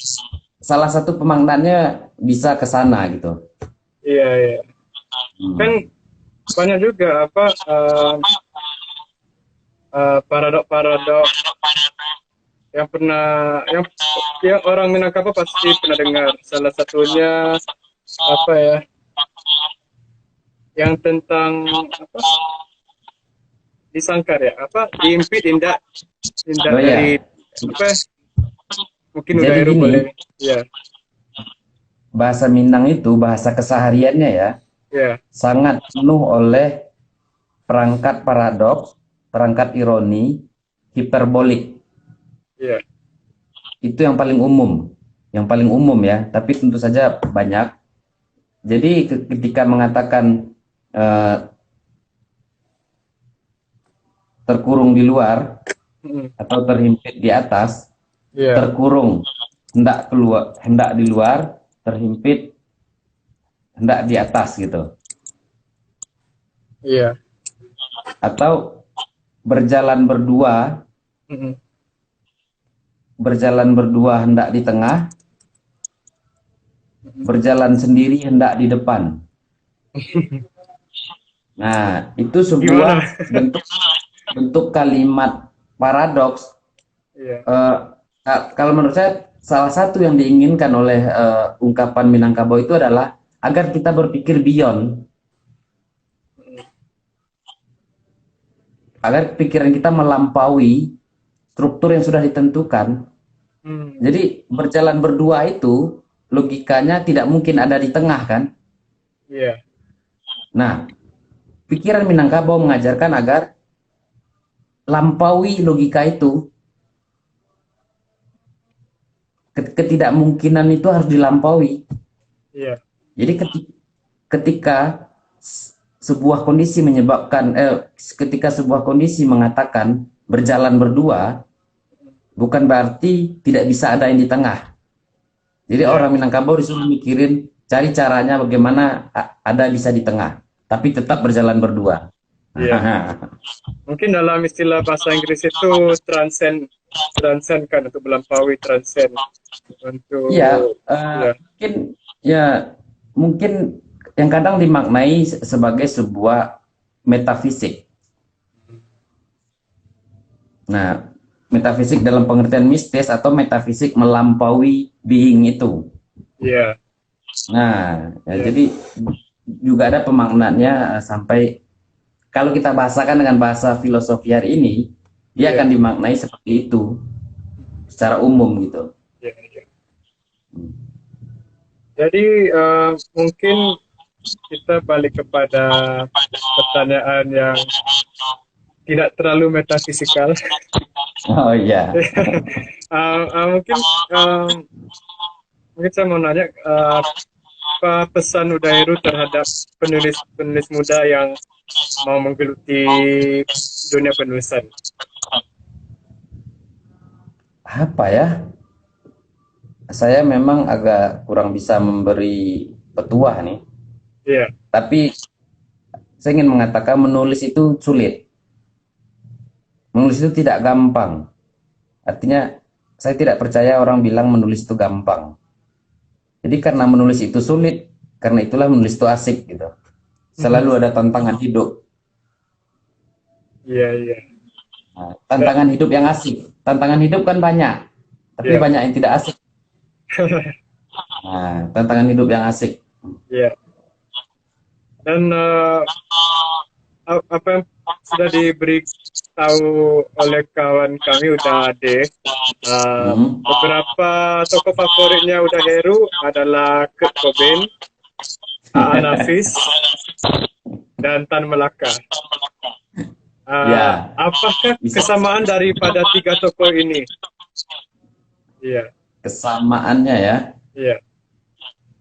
salah satu pemaknaannya bisa ke sana gitu. Iya, iya. Kan Hmm. banyak juga apa paradok-paradok yang pernah yang yang orang Minangkabau pasti pernah dengar. Salah satunya apa ya? Yang tentang apa? Disangkar ya? Apa? Diimpit indak indak Oh dari ya, apa? Ya, mungkin udah jadi Eru gini, boleh. Ya, bahasa Minang itu bahasa kesehariannya ya, ya, sangat penuh oleh perangkat paradoks, perangkat ironi, hiperbolik. ya. Itu yang paling umum ya. Tapi tentu saja banyak. Jadi ketika mengatakan eh, terkurung di luar Mm, atau terhimpit di atas, ya, terkurung hendak keluar, hendak di luar, terhimpit hendak di atas gitu. iya. Atau berjalan berdua, Mm, berjalan berdua hendak di tengah, mm. berjalan sendiri hendak di depan. Nah, itu Gimana? sebuah bentuk bentuk kalimat paradoks. Iya, Eh, kalau menurut saya, salah satu yang diinginkan oleh ungkapan Minangkabau itu adalah agar kita berpikir beyond, agar pikiran kita melampaui struktur yang sudah ditentukan. mm, Jadi berjalan berdua itu logikanya tidak mungkin ada di tengah kan? iya, Nah, pikiran Minangkabau mengajarkan agar lampaui logika itu. Ketidakmungkinan itu harus dilampaui. iya, Jadi ketika sebuah kondisi menyebabkan ketika sebuah kondisi mengatakan berjalan berdua, bukan berarti tidak bisa ada yang di tengah. Jadi iya, orang Minangkabau disuruh mikirin cari caranya bagaimana ada bisa di tengah, tapi tetap berjalan berdua. iya. Mungkin dalam istilah bahasa Inggris itu transcend, transcend kan untuk melampaui transcend Iya, untuk ya, mungkin ya mungkin yang kadang dimaknai sebagai sebuah metafisik. Nah, metafisik dalam pengertian mistis atau metafisik melampaui being itu. ya, Nah, ya, ya, jadi juga ada pemaknaannya sampai kalau kita bahasakan dengan bahasa filosofi hari ini, dia ya, akan dimaknai seperti itu secara umum gitu. ya, ya. Jadi mungkin kita balik kepada pertanyaan yang tidak terlalu metafisikal. Oh iya, Mungkin mungkin saya mau nanya apa pesan Udairu terhadap penulis-penulis muda yang mau menggeluti dunia penulisan? apa ya? Saya memang agak kurang bisa memberi petuah nih, Iya, tapi saya ingin mengatakan menulis itu sulit. Menulis itu tidak gampang. Artinya, saya tidak percaya orang bilang menulis itu gampang. Jadi karena menulis itu sulit, karena itulah menulis itu asik gitu. Selalu ada tantangan hidup. iya, iya, Nah, dan tantangan hidup yang asik. Tantangan hidup kan banyak, tapi iya, banyak yang tidak asik. Nah, tantangan hidup yang asik. iya, dan apa yang sudah diberi tahu oleh kawan kami udah ada beberapa tokoh favoritnya udah Heru adalah Kurt Cobain, Aan Nafis, dan Tan Melaka. Ya, Apakah bisa. kesamaan daripada tiga tokoh ini? Iya, Kesamaannya ya. iya,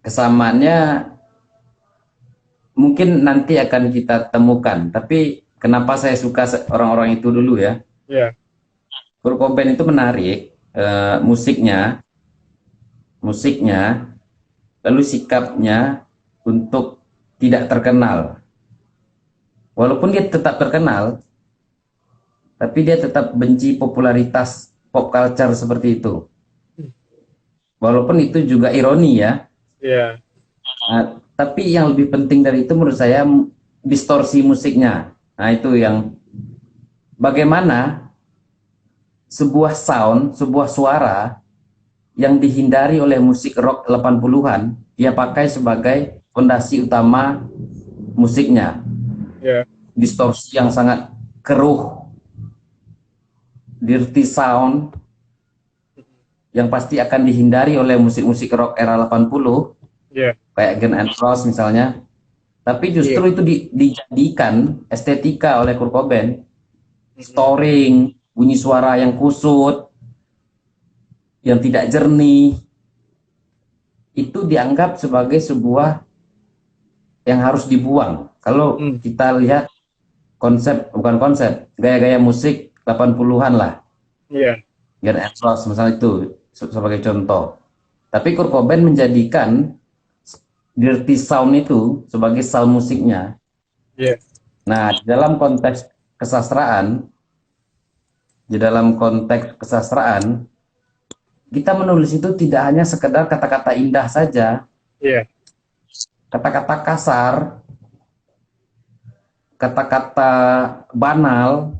Kesamaannya mungkin nanti akan kita temukan. Tapi kenapa saya suka orang-orang itu dulu ya? iya, Kurt Cobain itu menarik, musiknya, lalu sikapnya untuk tidak terkenal. Walaupun dia tetap terkenal, tapi dia tetap benci popularitas pop culture seperti itu. Walaupun itu juga ironi ya. iya, Nah, tapi yang lebih penting dari itu menurut saya distorsi musiknya. Nah, itu yang bagaimana sebuah sound, sebuah suara yang dihindari oleh musik rock 80-an, dia pakai sebagai fondasi utama musiknya. iya, Distorsi yang sangat keruh, dirty sound, yang pasti akan dihindari oleh musik-musik rock era 80, iya, kayak Guns N' Roses misalnya. Tapi justru itu dijadikan estetika oleh Kurt Cobain, storing, bunyi suara yang kusut, yang tidak jernih, itu dianggap sebagai sebuah yang harus dibuang. Kalau kita lihat bukan konsep, gaya-gaya musik 80-an lah. iya, Guns N' Roses misalnya itu sebagai contoh. Tapi Kurt Cobain menjadikan dirty sound itu sebagai sound musiknya. iya, Nah, dalam konteks kesastraan, kita menulis itu tidak hanya sekedar kata-kata indah saja, iya, kata-kata kasar, kata-kata banal,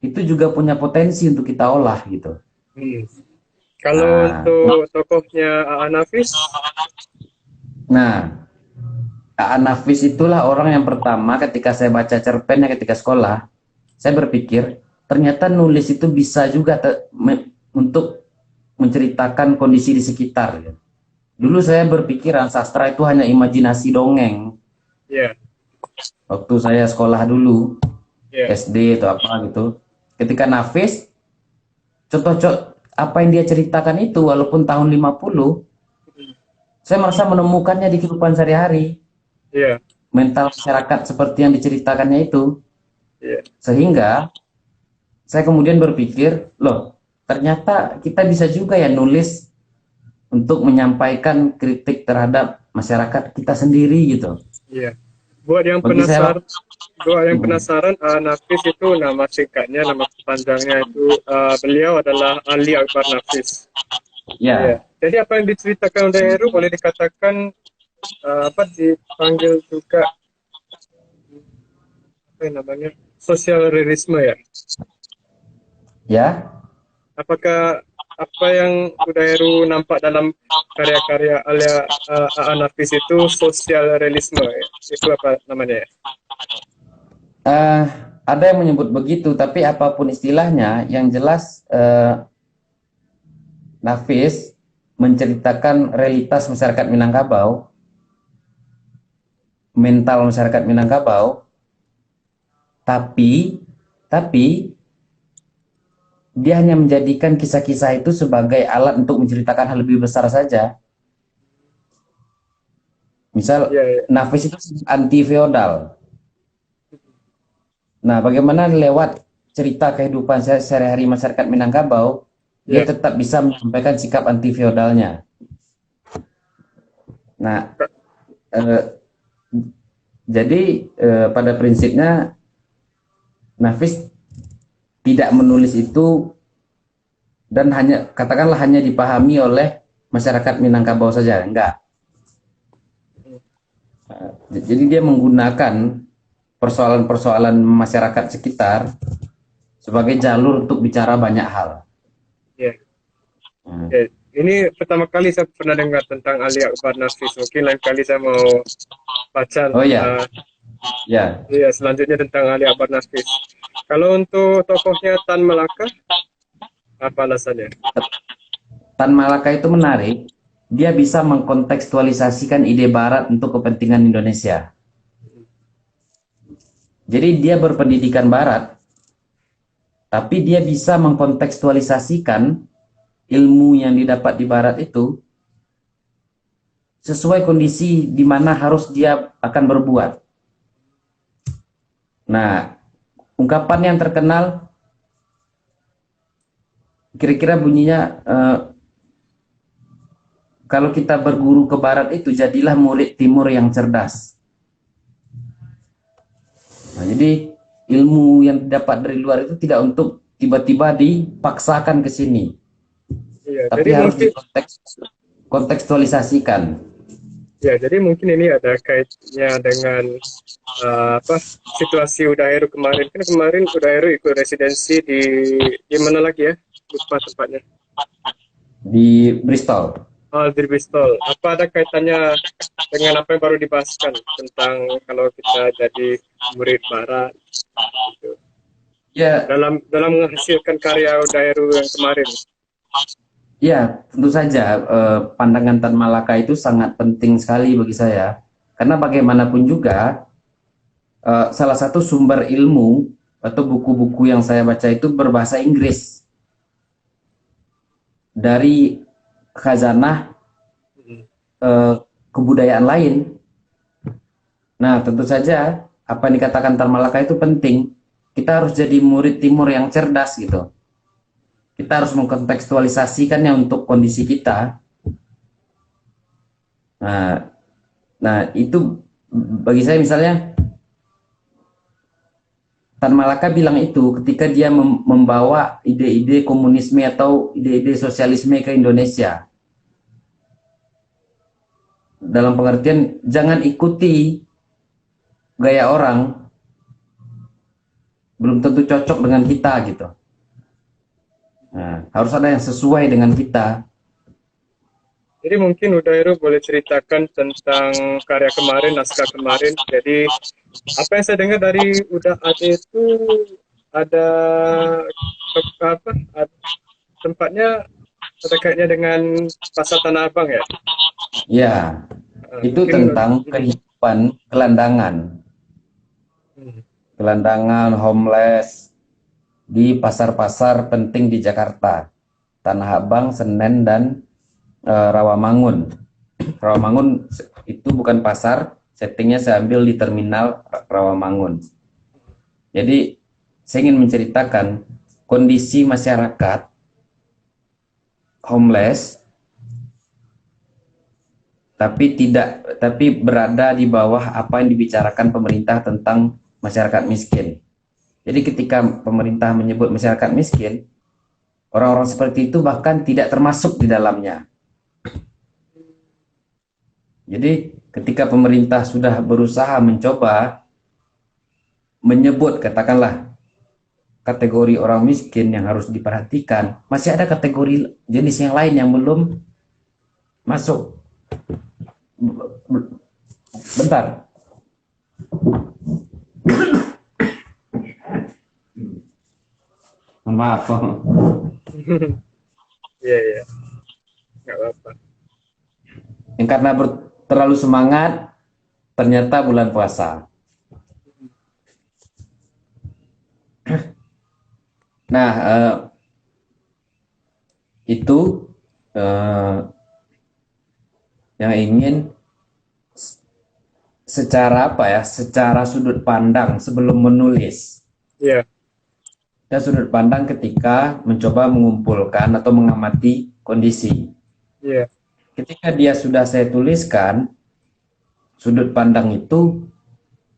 itu juga punya potensi untuk kita olah gitu. Kalau untuk tokohnya Aan Nafis, Nah, Aan Nafis itulah orang yang pertama ketika saya baca cerpennya ketika sekolah, saya berpikir ternyata nulis itu bisa juga untuk menceritakan kondisi di sekitar. Dulu saya berpikiran sastra itu hanya imajinasi dongeng. iya, Waktu saya sekolah dulu, iya, SD atau apa gitu. Ketika Nafis, contoh apa yang dia ceritakan itu walaupun tahun 50, saya merasa menemukannya di kehidupan sehari-hari. iya, Mental masyarakat seperti yang diceritakannya itu. iya, Sehingga saya kemudian berpikir, loh, ternyata kita bisa juga ya nulis untuk menyampaikan kritik terhadap masyarakat kita sendiri gitu. iya. Buat yang Bagi saya, penasaran, Nafis itu nama singkatnya, nama panjangnya itu beliau adalah Ali Akbar Nafis. ya, Iya. Jadi apa yang diceritakan oleh Heru boleh dikatakan dipanggil juga apa yang namanya sosial realisme ya. ya, Apakah apa yang udah Heru nampak dalam karya-karya Alia Aan Nafis itu sosial realisme ya? Itu apa namanya ya? ada yang menyebut begitu, tapi apapun istilahnya, yang jelas Nafis menceritakan realitas masyarakat Minangkabau, mental masyarakat Minangkabau, tapi dia hanya menjadikan kisah-kisah itu sebagai alat untuk menceritakan hal lebih besar saja. Misal, Nafis itu anti feodal. Nah, bagaimana lewat cerita kehidupan sehari-hari masyarakat Minangkabau, dia tetap bisa menyampaikan sikap anti feodalnya. Nah, jadi pada prinsipnya Nafis tidak menulis itu dan katakanlah hanya dipahami oleh masyarakat Minangkabau saja, enggak. Jadi dia menggunakan persoalan-persoalan masyarakat sekitar sebagai jalur untuk bicara banyak hal. Ini pertama kali saya pernah dengar tentang Ali Akbar Nafis. Mungkin lain kali saya mau baca. Oh ya. Iya, selanjutnya tentang Ali Akbar Nafis. Kalau untuk tokohnya Tan Malaka, apa alasannya? Tan Malaka itu menarik, dia bisa mengkontekstualisasikan ide Barat untuk kepentingan Indonesia. Jadi dia berpendidikan Barat, tapi dia bisa mengkontekstualisasikan ilmu yang didapat di Barat itu sesuai kondisi di mana harus dia akan berbuat. Nah, ungkapan yang terkenal kira-kira bunyinya, kalau kita berguru ke Barat itu jadilah murid Timur yang cerdas. Nah, jadi ilmu yang didapat dari luar itu tidak untuk tiba-tiba dipaksakan ke sini, Iya, tapi jadi harus mungkin dikontekstualisasikan. ya, jadi mungkin ini ada kaitnya dengan apa situasi Udaheru kemarin. Kan kemarin Udaheru ikut residensi di mana lagi ya? Lupa tempatnya. Di Bristol. Oh, di Bristol. Apa ada kaitannya dengan apa yang baru dibahaskan tentang kalau kita jadi murid Barat gitu. Ya, Dalam menghasilkan karya Udaheru yang kemarin. ya, tentu saja pandangan Tan Malaka itu sangat penting sekali bagi saya. Karena bagaimanapun juga salah satu sumber ilmu atau buku-buku yang saya baca itu berbahasa Inggris dari khazanah kebudayaan lain. Nah, tentu saja apa yang dikatakan Tan Malaka itu penting. Kita harus jadi murid Timur yang cerdas gitu. Kita harus mengkontekstualisasikannya untuk kondisi kita. Nah, itu bagi saya misalnya Tan Malaka bilang itu ketika dia membawa ide-ide komunisme atau ide-ide sosialisme ke Indonesia. Dalam pengertian jangan ikuti gaya orang, belum tentu cocok dengan kita gitu. Nah, harus ada yang sesuai dengan kita. Jadi mungkin Udaheru boleh ceritakan tentang karya kemarin, naskah kemarin. Jadi apa yang saya dengar dari Uda Ade itu ada apa? Tempatnya ada kaitannya dengan Pasar Tanah Abang ya. Ya, itu Mungkin tentang kehidupan gelandangan. Gelandangan, homeless di pasar-pasar penting di Jakarta. Tanah Abang, Senen, dan Rawamangun. Rawamangun itu bukan pasar, settingnya saya ambil di terminal Rawamangun. Jadi saya ingin menceritakan kondisi masyarakat homeless tapi berada di bawah apa yang dibicarakan pemerintah tentang masyarakat miskin. Jadi ketika pemerintah menyebut masyarakat miskin, orang-orang seperti itu bahkan tidak termasuk di dalamnya. Jadi ketika pemerintah sudah berusaha mencoba menyebut katakanlah kategori orang miskin yang harus diperhatikan, masih ada kategori jenis yang lain yang belum masuk. Bentar. Maaf. Iya. Nggak apa-apa. Yang karena terlalu semangat, ternyata bulan puasa. Nah, itu yang ingin secara apa ya? Secara sudut pandang sebelum menulis. Iya. Dan sudut pandang ketika mencoba mengumpulkan atau mengamati kondisi. Iya. Ketika dia sudah saya tuliskan, sudut pandang itu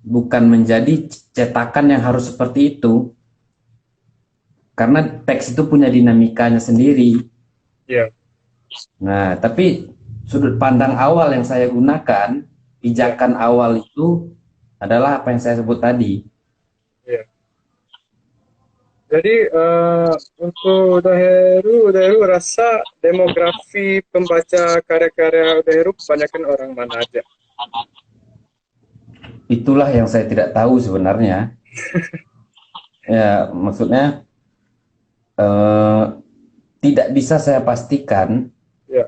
bukan menjadi cetakan yang harus seperti itu. Karena teks itu punya dinamikanya sendiri. Iya. Nah, tapi sudut pandang awal yang saya gunakan, pijakan awal itu adalah apa yang saya sebut tadi. Iya. Jadi untuk Udaheru rasa demografi pembaca karya-karya Udaheru kebanyakan orang mana aja? Itulah yang saya tidak tahu sebenarnya. Ya, maksudnya eh, tidak bisa saya pastikan Ya,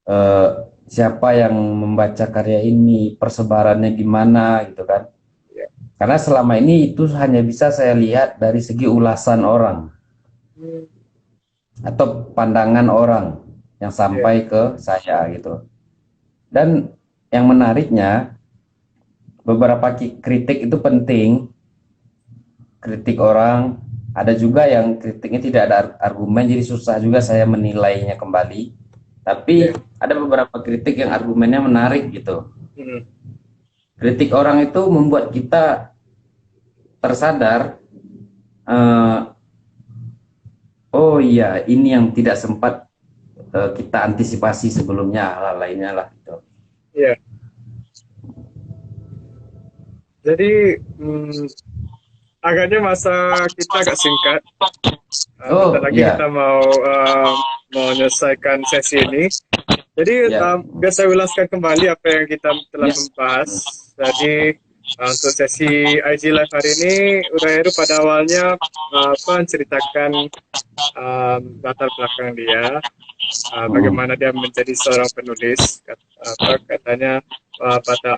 eh, siapa yang membaca karya ini, persebarannya gimana gitu kan. ya. Karena selama ini itu hanya bisa saya lihat dari segi ulasan orang Hmm, atau pandangan orang yang ya, sampai ke saya gitu. Dan yang menariknya, beberapa kritik itu penting, kritik orang, ada juga yang kritiknya tidak ada argumen, jadi susah juga saya menilainya kembali. ya. Tapi ada beberapa kritik yang argumennya menarik gitu. Hmm, Kritik orang itu membuat kita tersadar, eh, oh iya ini yang tidak sempat kita antisipasi sebelumnya, hal lainnya lah gitu. ya. Jadi agaknya masa kita agak singkat. Bentar Oh lagi kita iya, mau menyelesaikan sesi ini. Jadi ya, biar saya ulaskan kembali apa yang kita telah ya, membahas. Jadi untuk sesi IG Live hari ini, Udairu pada awalnya menceritakan latar belakang dia, bagaimana dia menjadi seorang penulis. Katanya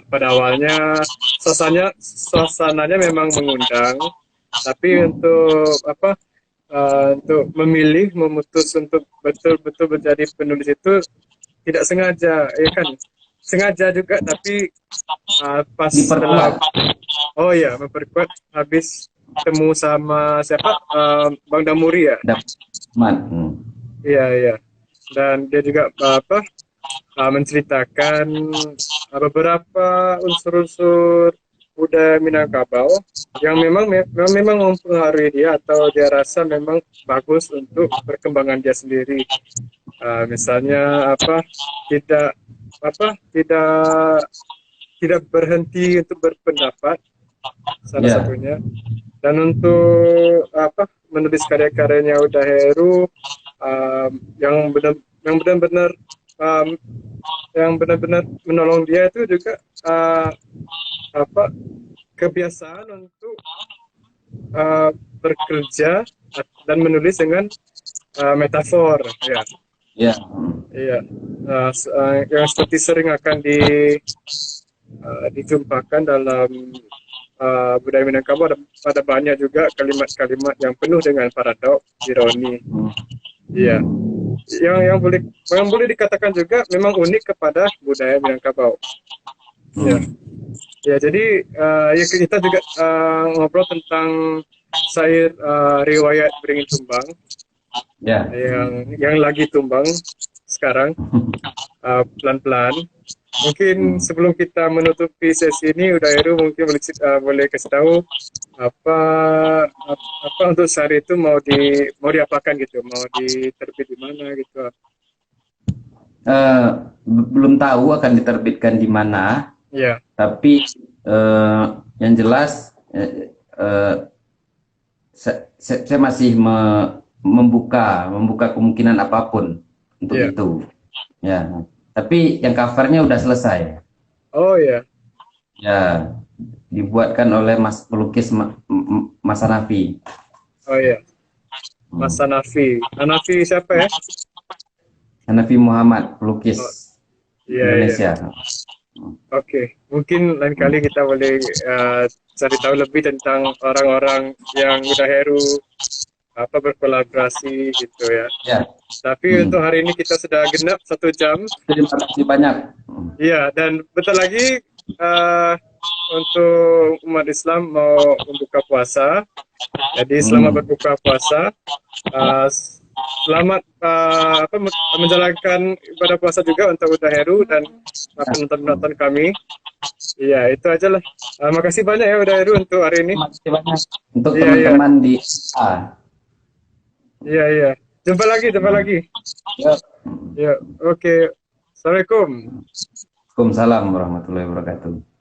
pada awalnya suasananya memang mengundang, tapi untuk memilih, memutus untuk betul-betul menjadi penulis itu tidak sengaja, ya kan? Sengaja juga, tapi pas setelah, diperkuat. oh ya, memperkuat habis temu sama siapa? Bang Damuri ya? Dapat teman. Iya, iya. Dan dia juga menceritakan beberapa unsur-unsur budaya Minangkabau yang memang mempengaruhi dia atau dia rasa memang bagus untuk perkembangan dia sendiri. Misalnya tidak tidak tidak berhenti untuk berpendapat, salah Ya, satunya, dan untuk menulis karya-karyanya Uda Heru, um, yang benar yang benar-benar um, yang benar-benar menolong dia itu juga apa kebiasaan untuk bekerja dan menulis dengan metafor, ya. ya, Iya, yang seperti sering akan dijumpakan dalam budaya Minangkabau. Ada banyak juga kalimat-kalimat yang penuh dengan paradoks, ironi. Iya, yang boleh dikatakan juga memang unik kepada budaya Minangkabau. Iya, ya. Jadi ya kita juga ngobrol tentang syair riwayat Beringin Tumbang ya. yang lagi tumbang sekarang, pelan-pelan. Mungkin sebelum kita menutupi sesi ini, Uda Heru mungkin boleh kasih tahu apa apa untuk sehari itu mau diapakan gitu, mau diterbit di mana gitu. Eh, Belum tahu akan diterbitkan di mana, Ya, tapi yang jelas saya masih membuka kemungkinan apapun untuk ya. itu. Ya, tapi yang covernya udah selesai. Oh ya, Ya, dibuatkan oleh Mas pelukis Mas Hanafi. oh ya. Mas Hmm. Hanafi. Hanafi siapa ya? Hanafi Muhammad, pelukis Oh, iya, iya. Indonesia. Oke, mungkin lain kali kita boleh cari tahu lebih tentang orang-orang yang udah Heru berkolaborasi gitu ya. Ya, Tapi untuk hari ini kita sudah genap 1 jam. terima kasih banyak. Iya, dan bentar lagi uh, untuk umat Islam mau membuka puasa. Jadi selamat Hmm. berbuka puasa. Uh, Selamat menjalankan ibadah puasa juga untuk Uda Heru dan penonton-penonton kami. Iya, itu aja lah. Makasih banyak ya Uda Heru untuk hari ini. Terima kasih banyak untuk Iya, iya. teman-teman di A. Iya, iya. Jumpa lagi, jumpa lagi. Ya. Ya, oke. Assalamualaikum. Waalaikumsalam warahmatullahi wabarakatuh.